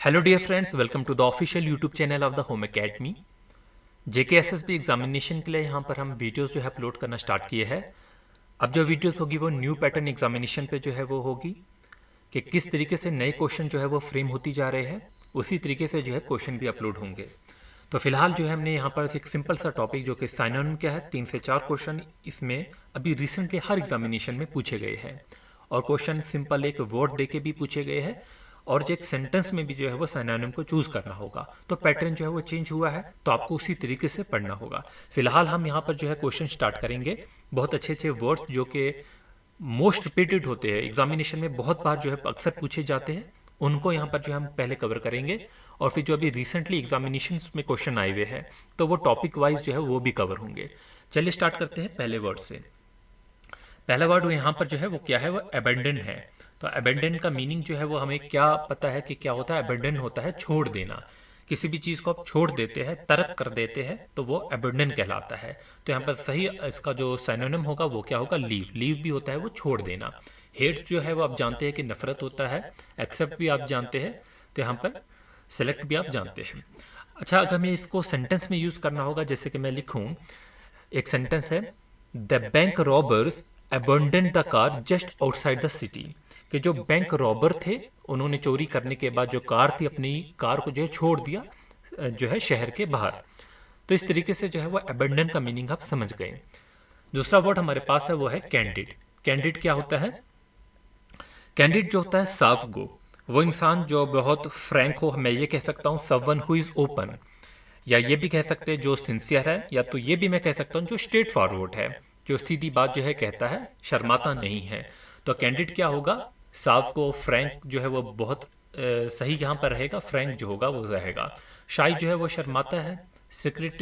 Hello dear friends, welcome to the official YouTube channel of the home academy. JKSSB examination के लिए यहाँ पर हम वीडियोस जो है अपलोड करना स्टार्ट किए हैं। अब जो वीडियोस होगी वो न्यू पैटर्न एग्जामिनेशन पे जो है वो होगी कि किस तरीके से नए क्वेश्चन जो है वो फ्रेम होती जा रहे हैं, उसी तरीके से जो है क्वेश्चन भी अपलोड होंगे। तो फिलहाल जो है हमने यहाँ पर एक सिंपल सा टॉपिक जो कि साइनोनिम क्या है, 3 से 4 क्वेश्चन इसमें अभी रिसेंटली हर एग्जामिनेशन में पूछे गए हैं। और क्वेश्चन सिंपल एक वर्ड दे के भी पूछे गए हैं और जो एक सेंटेंस में भी जो है वो सिनोनिम को चूज करना होगा। तो पैटर्न जो है वो चेंज हुआ है, तो आपको उसी तरीके से पढ़ना होगा। फिलहाल हम यहाँ पर जो है क्वेश्चन स्टार्ट करेंगे। बहुत अच्छे अच्छे वर्ड्स जो कि मोस्ट रिपीटेड होते हैं, एग्जामिनेशन में बहुत बार जो है अक्सर पूछे जाते हैं, उनको यहाँ पर जो हम पहले कवर करेंगे। और फिर जो अभी रिसेंटली एग्जामिनेशन में क्वेश्चन आए हुए हैं तो वो टॉपिक वाइज जो है वो भी कवर होंगे। चलिए स्टार्ट करते हैं पहले वर्ड से। पहला वर्ड यहाँ पर जो है वो क्या है, वो अबेंडन है। तो अबेंडन का मीनिंग जो है वो हमें क्या पता है कि क्या होता है। अबेंडन होता है छोड़ देना। किसी भी चीज़ को आप छोड़ देते हैं, तर्क कर देते हैं, तो वो अबेंडन कहलाता है। तो यहाँ पर सही इसका जो सिनोनिम होगा वो क्या होगा, लीव। लीव भी होता है वो छोड़ देना। हेट जो है वो आप जानते हैं कि नफरत होता है। एक्सेप्ट भी आप जानते हैं, तो यहाँ पर सेलेक्ट भी आप जानते हैं। अच्छा, अगर हमें इसको सेंटेंस में यूज़ करना होगा, जैसे कि मैं लिखूँ, एक सेंटेंस है, the bank robbers abandon the car just outside the city. कि जो बैंक रॉबर थे उन्होंने चोरी करने के बाद जो कार थी, अपनी कार को जो है छोड़ दिया जो है शहर के बाहर। तो इस तरीके से जो है वो अबंडन का मीनिंग आप समझ गए। दूसरा वर्ड हमारे पास है वो है कैंडिड। कैंडिड क्या होता है? कैंडिड जो होता है साफ गो, वो इंसान जो बहुत फ्रैंक हो। मैं ये कह सकता हूँ समवन हु इज ओपन, या ये भी कह सकते हैं जो सिंसियर है, या तो ये भी मैं कह सकता हूँ जो स्ट्रेट फॉरवर्ड है, जो सीधी बात जो है कहता है, शर्माता नहीं है। तो कैंडिड क्या होगा, साफ को। फ्रैंक जो है वो बहुत सही यहाँ पर रहेगा, फ्रैंक जो होगा वो रहेगा। शाई जो है वो शर्माता है। सीक्रेट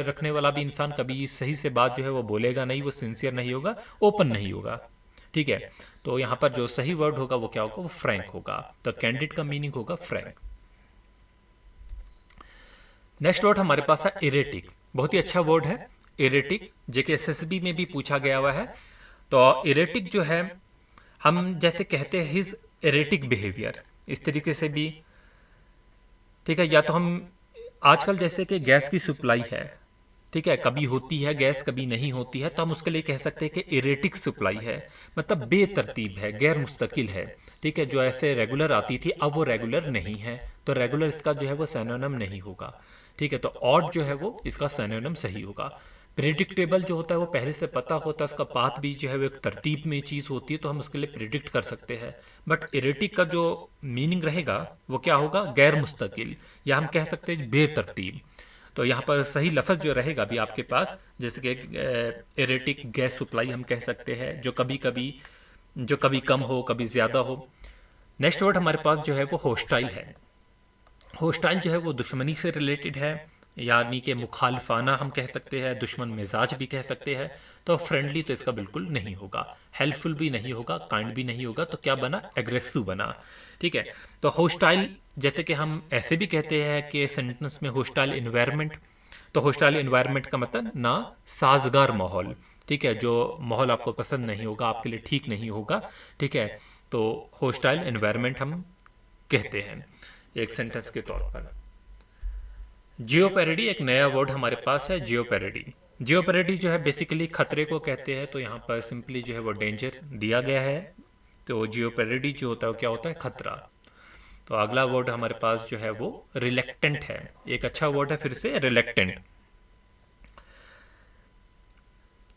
रखने वाला भी इंसान कभी सही से बात जो है वो बोलेगा नहीं, वो सिंसियर नहीं होगा, ओपन नहीं होगा। ठीक है, तो यहाँ पर जो सही वर्ड होगा वो क्या होगा, वो फ्रैंक होगा। तो कैंडिड का मीनिंग होगा फ्रैंक। नेक्स्ट वर्ड हमारे पास है इरेटिक। बहुत ही अच्छा वर्ड है इरेटिक, जो कि एसएसबी में भी पूछा गया हुआ है। तो इरेटिक जो है, हम जैसे कहते हैं हिज इरेटिक बिहेवियर, इस तरीके से भी ठीक है। या तो हम आजकल जैसे कि गैस की सप्लाई है, ठीक है, कभी होती है गैस कभी नहीं होती है, तो हम उसके लिए कह सकते हैं कि इरेटिक सप्लाई है, मतलब बेतरतीब है, गैर मुस्तकिल है। ठीक है, जो ऐसे रेगुलर आती थी अब वो रेगुलर नहीं है, तो रेगुलर इसका जो है वो सिनोनिम नहीं होगा। ठीक है, तो ऑड जो है वो इसका सिनोनिम सही होगा। प्रिडिक्टेबल जो होता है वो पहले से पता होता है, उसका पाथ भी जो है वो एक तरतीब में चीज़ होती है, तो हम उसके लिए प्रिडिक्ट कर सकते हैं। बट इरेटिक का जो मीनिंग रहेगा वो क्या होगा, गैर मुस्तकिल, या हम कह सकते हैं बेतरतीब। तो यहाँ पर सही लफ्ज़ जो रहेगा अभी आपके पास, जैसे कि इरेटिक गैस सप्लाई हम कह सकते हैं, जो कभी कम हो कभी ज़्यादा हो। नेक्स्ट वर्ड हमारे पास जो है वो होस्टाइल है। होस्टाइल जो है वो दुश्मनी से रिलेटेड है, यानी कि मुखालफाना हम कह सकते हैं, दुश्मन मिजाज भी कह सकते हैं। तो फ्रेंडली तो इसका बिल्कुल नहीं होगा, हेल्पफुल भी नहीं होगा, काइंड भी नहीं होगा, तो क्या बना, एग्रेसिव बना। ठीक है, तो होस्टाइल जैसे कि हम ऐसे भी कहते हैं कि सेंटेंस में होस्टाइल इन्वायरमेंट। तो होस्टाइल इन्वायरमेंट का मतलब ना साजगार माहौल। ठीक है, जो माहौल आपको पसंद नहीं होगा, आपके लिए ठीक नहीं होगा। ठीक है, तो होस्टाइल इन्वायरमेंट हम कहते हैं एक सेंटेंस के तौर पर। जियो पैरिडी एक नया वर्ड हमारे पास है, जियो पैरिडी। जियो पैरिडी जो है बेसिकली खतरे को कहते हैं, तो यहाँ पर सिंपली जो है वो डेंजर दिया गया है। तो जियो पैरिडी जो होता है वो क्या होता है, खतरा। तो अगला वर्ड हमारे पास जो है वो रिलेक्टेंट है। एक अच्छा वर्ड है फिर से, रिलेक्टेंट।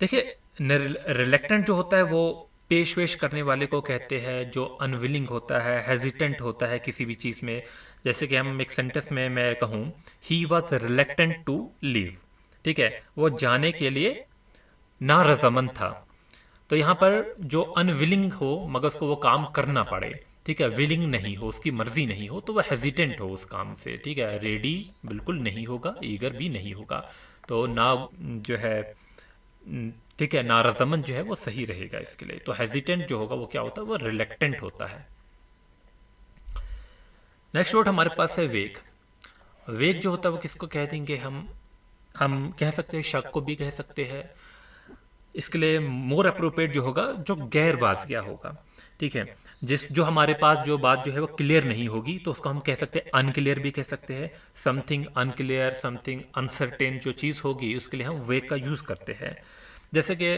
देखिए, रिलेक्टेंट जो होता है वो पेशवेश करने वाले को कहते हैं, जो अनविलिंग होता है, हेजिटेंट होता है किसी भी चीज़ में। जैसे कि हम एक सेंटेंस में मैं कहूँ, he was reluctant to leave. ठीक है, वो जाने के लिए ना रजामंद था। तो यहाँ पर जो अनविलिंग हो मगर उसको वो काम करना पड़े, ठीक है, विलिंग नहीं हो, उसकी मर्जी नहीं हो, तो वह हेजिटेंट हो उस काम से। ठीक है, रेडी बिल्कुल नहीं होगा, ईगर भी नहीं होगा। तो ना जो है ठीक है, नारजमंद जो है वो सही रहेगा इसके लिए। तो हेजिटेंट जो होगा वो क्या होता है, वो रिलेक्टेंट होता है। नेक्स्ट वर्ड हमारे पास है वेग। वेग जो होता है वो किसको कह देंगे, हम कह सकते हैं शक को भी कह सकते हैं। इसके लिए मोर अप्रोप्रिएट जो होगा, जो गैर वाजिया होगा। ठीक है, जिस जो हमारे पास जो बात जो है वो क्लियर नहीं होगी तो उसको हम कह सकते हैं अनक्लियर भी कह सकते हैं। समथिंग अनक्लियर, समथिंग अनसर्टेन जो चीज़ होगी उसके लिए हम वे का यूज़ करते हैं। जैसे कि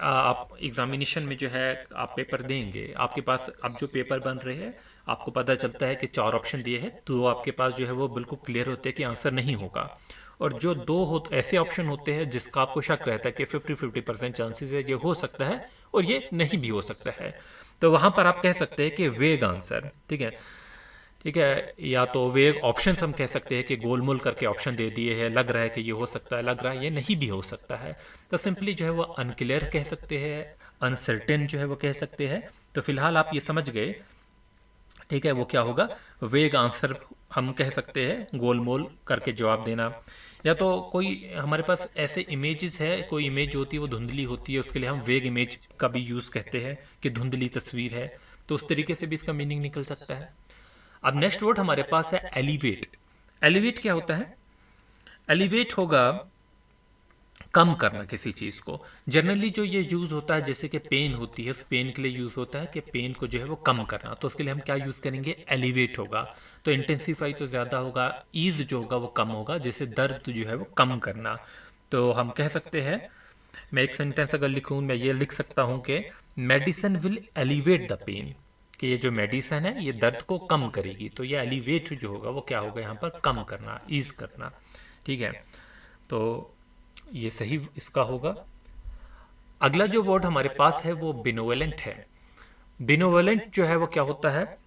आप एग्जामिनेशन में जो है आप पेपर देंगे, आपके पास अब जो पेपर बन रहे हैं आपको पता चलता है कि 4 ऑप्शन दिए हैं, तो आपके पास जो है वो बिल्कुल क्लियर होते हैं कि आंसर नहीं होगा। और जो दो हो ऐसे ऑप्शन होते हैं जिसका आपको शक रहता है कि 50-50% चांसेस है ये हो सकता है और ये नहीं भी हो सकता है, तो वहां पर आप कह सकते हैं कि वेग आंसर। ठीक है, ठीक है, या तो वेग ऑप्शन हम कह सकते हैं कि गोलमोल करके ऑप्शन दे दिए हैं, लग रहा है कि ये हो सकता है, लग रहा है ये नहीं भी हो सकता है, तो सिंपली जो है वो अनक्लियर कह सकते हैं, अनसर्टेन जो है वो कह सकते हैं। तो फिलहाल आप ये समझ गए, ठीक है, वो क्या होगा, वेग आंसर हम कह सकते हैं, गोलमोल करके जवाब देना। या तो कोई हमारे पास ऐसे इमेजेस है, कोई इमेज जो होती है वो धुंधली होती है, उसके लिए हम वेग इमेज का भी यूज़ कहते हैं कि धुंधली तस्वीर है, तो उस तरीके से भी इसका मीनिंग निकल सकता है। अब नेक्स्ट वर्ड हमारे पास है एलिवेट। एलिवेट क्या होता है? एलिवेट होगा कम करना किसी चीज़ को। जनरली जो ये यूज़ होता है, जैसे कि पेन होती है, उस पेन के लिए यूज़ होता है कि पेन को जो है वो कम करना, तो उसके लिए हम क्या यूज़ करेंगे, एलिवेट होगा। तो इंटेंसीफाई तो ज़्यादा होगा, ईज जो होगा वो कम होगा, जैसे दर्द जो है वो कम करना। तो हम कह सकते हैं, मैं एक सेंटेंस अगर लिखूँ, मैं ये लिख सकता हूँ कि medicine will elevate the pain, कि ये जो मेडिसिन है ये दर्द को कम करेगी। तो ये एलिवेट जो होगा वो क्या होगा यहाँ पर, कम करना, ईज करना। ठीक है, तो ये सही इसका होगा। अगला जो वर्ड हमारे पास है वो बिनोवेलेंट है। बिनोवेलेंट जो है वो क्या होता है,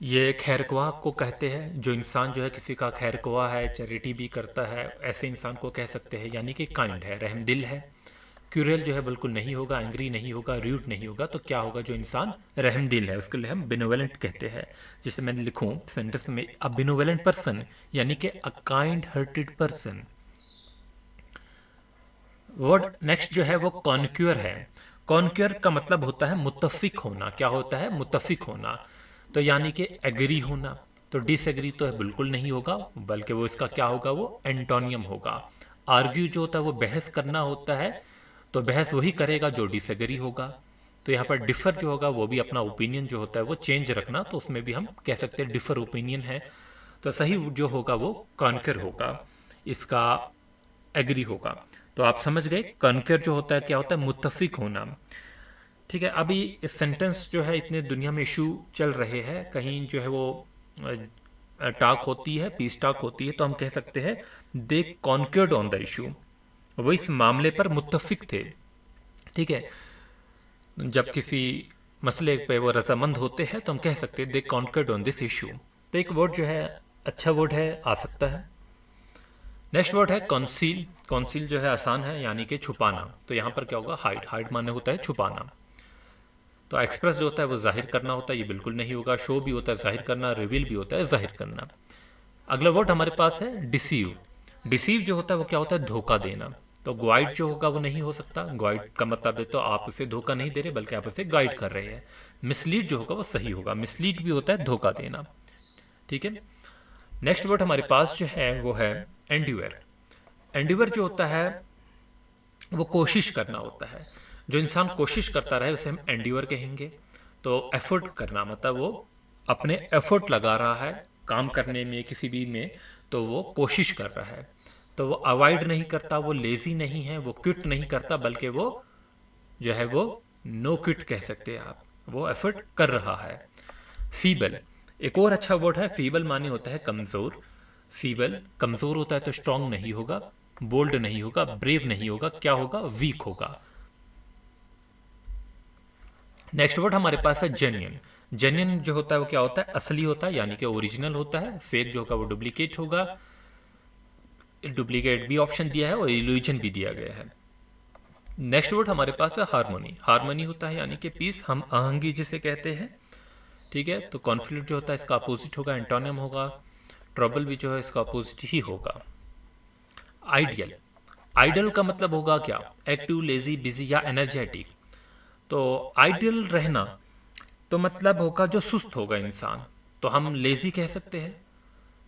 ये खैरख्वाह को कहते हैं। जो इंसान जो है किसी का खैरख्वाह है, चैरिटी भी करता है, ऐसे इंसान को कह सकते हैं, यानी कि काइंड है, रहमदिल है। क्यूरल जो है बिल्कुल नहीं होगा, एंग्री नहीं होगा, रूड नहीं होगा, तो क्या होगा, जो इंसान रहमदिल है उसके लिए हम बिनोवेलेंट कहते हैं। जैसे मैं लिखूं सेंटेंस में, अ बिनोवेलेंट पर्सन यानी कि a kind hearted person. Word next जो है वो कॉन्क्यूर है। कॉन्क्यूर का मतलब होता है मुत्तफिक होना। क्या होता है, मुत्तफिक होना, तो यानी कि एग्री होना। तो डिसएग्री तो है बिल्कुल नहीं होगा, बल्कि वो इसका क्या होगा, वो एंटोनियम होगा। आर्ग्यू जो होता है वो बहस करना होता है, तो बहस वही करेगा जो डिसएग्री होगा। तो यहाँ पर डिफर जो होगा वो भी अपना ओपिनियन जो होता है वो चेंज रखना, तो उसमें भी हम कह सकते हैं डिफर ओपिनियन है। तो सही जो होगा वो कॉन्कर होगा, इसका एग्री होगा। तो आप समझ गए, कॉन्कर जो होता है क्या होता है, मुत्तफिक होना। ठीक है, अभी इस सेंटेंस जो है इतने दुनिया में इशू चल रहे हैं, कहीं जो है वो टाक होती है, पीस टाक होती है, तो हम कह सकते हैं दे कॉन्कर्ड ऑन द इशू, वो इस मामले पर मुत्तफिक थे। ठीक है, जब किसी मसले पे वो रजामंद होते हैं तो हम कह सकते हैं दे कॉन्कर्ड ऑन दिस इशू। तो एक वर्ड जो है अच्छा वर्ड है, आ सकता है। नेक्स्ट वर्ड है कॉन्सील। कॉन्सील जो है आसान है, यानी कि छुपाना। तो यहाँ पर क्या होगा, हाइड। हाइड माने होता है छुपाना। तो एक्सप्रेस जो होता है वो जाहिर करना होता है, ये बिल्कुल नहीं होगा। शो भी होता है जाहिर करना, रिवील भी होता है जाहिर करना। अगला वर्ड हमारे पास है डिसीव। डिसीव जो होता है वो क्या होता है, धोखा देना। तो गाइड जो होगा वो नहीं हो सकता। गाइड का मतलब है तो आप उसे धोखा नहीं दे रहे बल्कि आप उसे गाइड कर रहे हैं। मिसलीड जो होगा वो सही होगा। मिसलीड भी होता है धोखा देना। ठीक है, नेक्स्ट वर्ड हमारे पास जो है वो है एंड्यूअर। एंड्यूअर जो होता है वो कोशिश करना होता है। जो इंसान कोशिश करता रहे उसे हम एंड्यूअर कहेंगे। तो एफर्ट करना मतलब वो अपने एफर्ट लगा रहा है काम करने में, किसी भी में, तो वो कोशिश कर रहा है। तो वो अवॉइड नहीं करता, वो लेजी नहीं है, वो क्विट नहीं करता, बल्कि वो जो है वो नो क्विट कह सकते हैं आप, वो एफर्ट कर रहा है। फीबल एक और अच्छा वर्ड है। फीबल माने होता है कमजोर। फीबल कमजोर होता है तो स्ट्रांग नहीं होगा, बोल्ड नहीं होगा, ब्रेव नहीं होगा, क्या होगा, वीक होगा। नेक्स्ट वर्ड हमारे पास है जेन्युइन। जेन्युइन जो होता है वो क्या होता है, असली होता है, यानी कि ओरिजिनल होता है। फेक जो होगा वो डुप्लीकेट होगा। डुप्लीकेट भी ऑप्शन दिया है और इल्यूजन भी दिया गया है। नेक्स्ट वर्ड हमारे पास है हारमोनी। हारमोनी होता है यानी कि पीस, हम आहंगी जिसे कहते हैं। ठीक है, तो कॉन्फ्लिक्ट जो होता है इसका अपोजिट होगा, एंटोनिम होगा। ट्रबल भी जो है इसका अपोजिट ही होगा। आइडियल। आइडल का मतलब होगा क्या, एक्टिव, लेजी, बिजी या एनर्जेटिक। तो आइडियल रहना तो मतलब होगा जो सुस्त होगा इंसान, तो हम लेजी कह सकते हैं।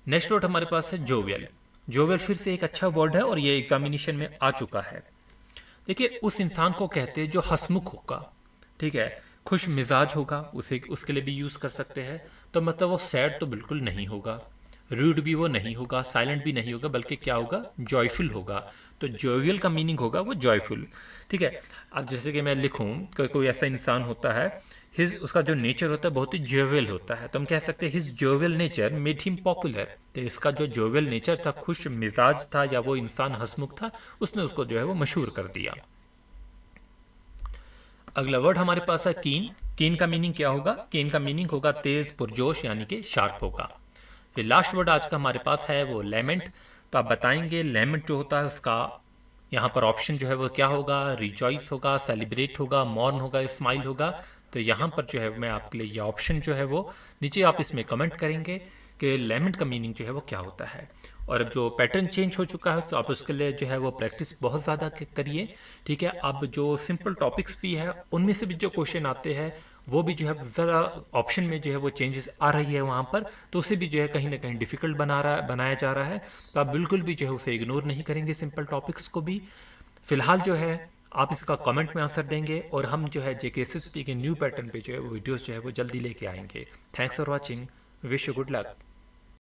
नेक्स्ट वर्ड हमारे पास है जोवियल। जोवियल फिर से एक अच्छा वर्ड है और ये एग्जामिनेशन में आ चुका है। देखिए, उस इंसान को कहते हैं जो हंसमुख होगा। ठीक है, खुश मिजाज होगा, उसे उसके लिए भी यूज़ कर सकते हैं। तो मतलब वो सैड तो बिल्कुल नहीं होगा, रूड भी वो नहीं होगा, साइलेंट भी नहीं होगा, बल्कि क्या होगा, जॉयफुल होगा। तो जोवियल का मीनिंग होगा वो जॉयफुल। ठीक है। अब जैसे कि मैं लिखूं, कोई ऐसा इंसान होता है, हिज उसका जो नेचर होता है बहुत ही जोवियल होता है, तो हम कह सकते हैं his jovial nature made him popular. तो इसका जो जोवियल नेचर था, खुश मिजाज था, या वो इंसान हंसमुख था, उसने उसको जो है वो मशहूर कर दिया। अगला वर्ड हमारे पास है कीन। कीन का मीनिंग क्या होगा? कीन का मीनिंग होगा तेज, पुरजोश, यानी कि शार्प होगा। फिर लास्ट वर्ड आज का हमारे पास है वो लेमेंट। तो आप बताएंगे लेमेंट जो होता है उसका यहाँ पर ऑप्शन जो है वो क्या होगा? रिजॉइस होगा, सेलिब्रेट होगा, मॉर्न होगा, स्माइल होगा। तो यहाँ पर जो है मैं आपके लिए ये ऑप्शन जो है वो नीचे आप इसमें कमेंट करेंगे कि लेमेंट का मीनिंग जो है वो क्या होता है। और अब जो पैटर्न चेंज हो चुका है तो आप उसके लिए जो है वो प्रैक्टिस बहुत ज़्यादा करिए। ठीक है। अब जो सिंपल टॉपिक्स भी है उनमें से भी जो क्वेश्चन आते हैं वो भी जो है ज़रा ऑप्शन में जो है वो चेंजेस आ रही है वहाँ पर, तो उसे भी जो है कहीं ना कहीं डिफ़िकल्ट बनाया जा रहा है। तो आप बिल्कुल भी जो है उसे इग्नोर नहीं करेंगे, सिंपल टॉपिक्स को भी। फिलहाल जो है आप इसका कमेंट में आंसर देंगे और हम जो है JKSSB के न्यू पैटर्न पे जो है वो वीडियोस जो है वो जल्दी लेके आएंगे। Thanks for watching, wish you good luck.